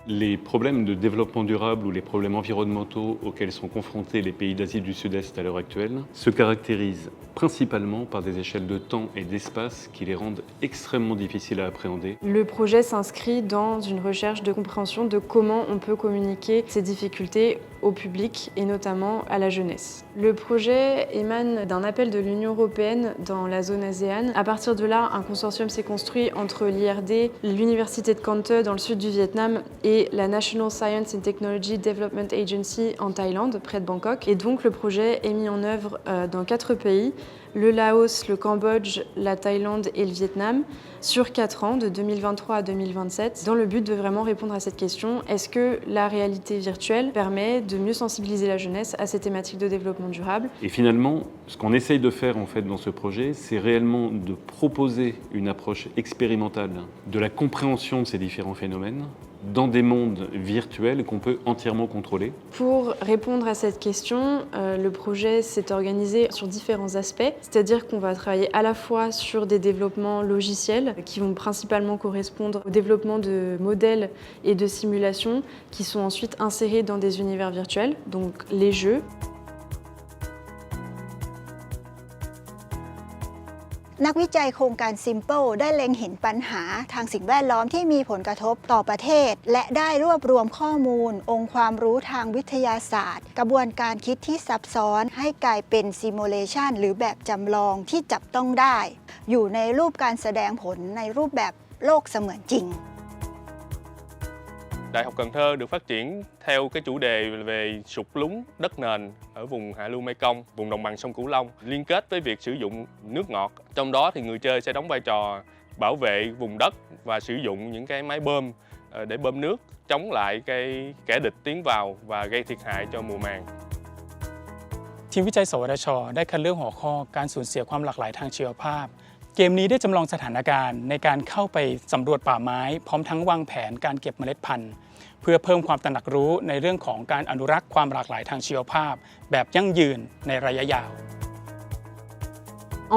Les problèmes de développement durable ou les problèmes environnementaux auxquels sont confrontés les pays d'Asie du Sud-Est à l'heure actuelle se caractérisent principalement par des échelles de temps et d'espace qui les rendent extrêmement difficiles à appréhender. Le projet s'inscrit dans une recherche de compréhension de comment on peut communiquer ces difficultés au public et notamment à la jeunesse. Le projet émane d'un appel de l'Union européenne dans la zone ASEAN. À partir de là, un consortium s'est construit entre l'IRD, l'Université de Can Tho dans le sud du Vietnam et la National Science and Technology Development Agency en Thaïlande, près de Bangkok. Et donc le projet est mis en œuvre dans 4 pays, le Laos, le Cambodge, la Thaïlande et le Vietnam, sur 4 ans, de 2023 à 2027, dans le but de vraiment répondre à cette question, est-ce que la réalité virtuelle permet de mieux sensibiliser la jeunesse à ces thématiques de développement durable? Et finalement, ce qu'on essaye de faire en fait dans ce projet, c'est réellement de proposer une approche expérimentale de la compréhension de ces différents phénomènes dans des mondes virtuels qu'on peut entièrement contrôler. Pour répondre à cette question, le projet s'est organisé sur différents aspects, c'est-à-dire qu'on va travailler à la fois sur des développements logiciels qui vont principalement correspondre au développement de modèles et de simulations qui sont ensuite insérés dans des univers virtuels, donc les jeux. นักวิจัยโครงการ Simple ได้เล็งเห็นปัญหาทางสิ่งแวดล้อมที่มีผลกระทบต่อประเทศและได้รวบรวมข้อมูลองค์ความรู้ทางวิทยาศาสตร์กระบวนการคิดที่ซับซ้อนให้กลายเป็นซิมูเลชันหรือแบบจำลองที่จับต้องได้อยู่ในรูปการแสดงผลในรูปแบบโลกเสมือนจริง Đại học Cần Thơ được phát triển theo cái chủ đề về sụt lún đất nền ở vùng hạ lưu Mekong, vùng đồng bằng sông Cửu Long, liên kết với việc sử dụng nước ngọt. Trong đó thì người chơi sẽ đóng vai trò bảo vệ vùng đất và sử dụng những cái máy bơm để bơm nước, chống lại cái kẻ địch tiến vào và gây thiệt hại cho mùa màng. ทีมวิจัยสวทช.ได้คัดเลือกหัวข้อการสูญเสียความหลากหลายทางชีวภาพเกมนี้ได้จำลองสถานการณ์ในการเข้าไปสำรวจป่าไม้พร้อมทั้งวางแผนการเก็บเมล็ดพันธุ์เพื่อเพิ่มความตระหนักรู้ในเรื่องของการอนุรักษ์ความหลากหลายทางชีวภาพแบบยั่งยืนในระยะยาว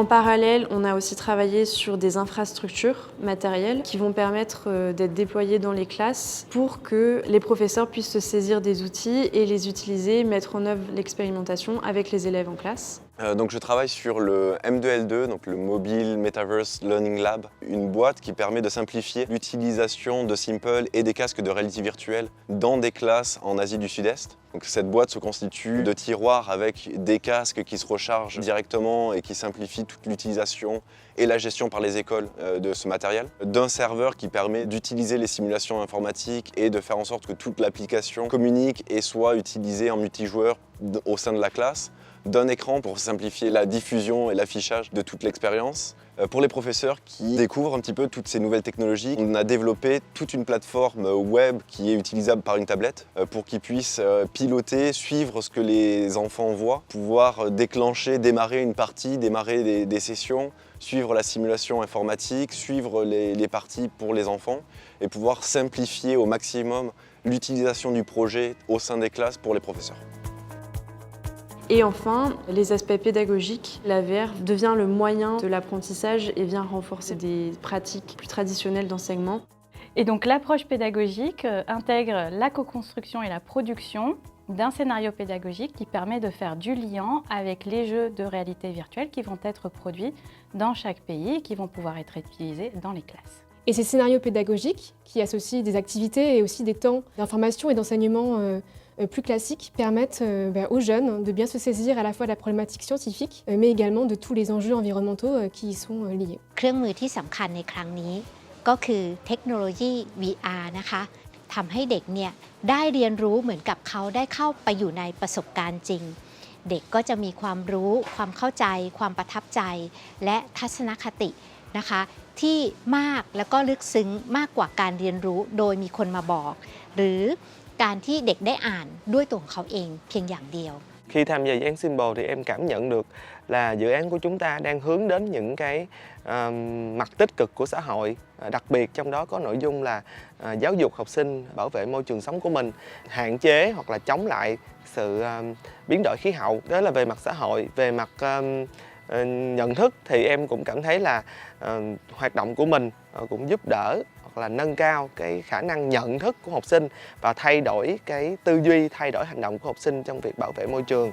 En parallèle, on a aussi travaillé sur des infrastructures matérielles qui vont permettre d'être déployées dans les classes pour que les professeurs puissent se saisir des outils et les utiliser, mettre en œuvre l'expérimentation avec les élèves en classe. Donc je travaille sur le M2L2, donc le Mobile Metaverse Learning Lab, une boîte qui permet de simplifier l'utilisation de Simple et des casques de réalité virtuelle dans des classes en Asie du Sud-Est. Donc cette boîte se constitue de tiroirs avec des casques qui se rechargent directement et qui simplifient toute l'utilisation et la gestion par les écoles de ce matériel, d'un serveur qui permet d'utiliser les simulations informatiques et de faire en sorte que toute l'application communique et soit utilisée en multijoueur au sein de la classe, d'un écran pour simplifier la diffusion et l'affichage de toute l'expérience. Pour les professeurs qui découvrent un petit peu toutes ces nouvelles technologies, on a développé toute une plateforme web qui est utilisable par une tablette pour qu'ils puissent piloter, suivre ce que les enfants voient, pouvoir déclencher, démarrer une partie, démarrer des sessions, suivre la simulation informatique, suivre les parties pour les enfants et pouvoir simplifier au maximum l'utilisation du projet au sein des classes pour les professeurs. Et enfin, les aspects pédagogiques. La VR devient le moyen de l'apprentissage et vient renforcer des pratiques plus traditionnelles d'enseignement. Et donc l'approche pédagogique intègre la co-construction et la production d'un scénario pédagogique qui permet de faire du lien avec les jeux de réalité virtuelle qui vont être produits dans chaque pays et qui vont pouvoir être utilisés dans les classes. Et ces scénarios pédagogiques qui associent des activités et aussi des temps d'information et d'enseignement plus classiques permettent aux jeunes de bien se saisir à la fois de la problématique scientifique mais également de tous les enjeux environnementaux qui y sont liés. เครื่องมือที่สำคัญในครั้งนี้ก็คือเทคโนโลยี VR นะคะทำให้เด็กเนี่ยได้เรียนรู้เหมือนกับเขาได้เข้าไปอยู่ในประสบการณ์จริงเด็กก็จะมีความรู้ความเข้าใจความประทับใจและทัศนคตินะคะที่มากแล้วก็ลึกซึ้งมากกว่าการเรียนรู้โดยมีคนมาบอกหรือการที่เด็กได้อ่านด้วยตัวของเขาเองเพียงอย่างเดียว Khi tham gia dự án Symbol thì em cảm nhận được là dự án của chúng ta đang hướng đến những cái mặt tích cực của xã hội, đặc biệt trong đó có nội dung là giáo dục học sinh bảo vệ môi trường sống của mình, hạn chế hoặc là chống lại sự biến đổi khí hậu. Đó là về mặt xã hội, về mặt nhận thức thì em cũng cảm thấy là hoạt động của mình cũng giúp đỡ hoặc là nâng cao cái khả năng nhận thức của học sinh và thay đổi cái tư duy, thay đổi hành động của học sinh trong việc bảo vệ môi trường.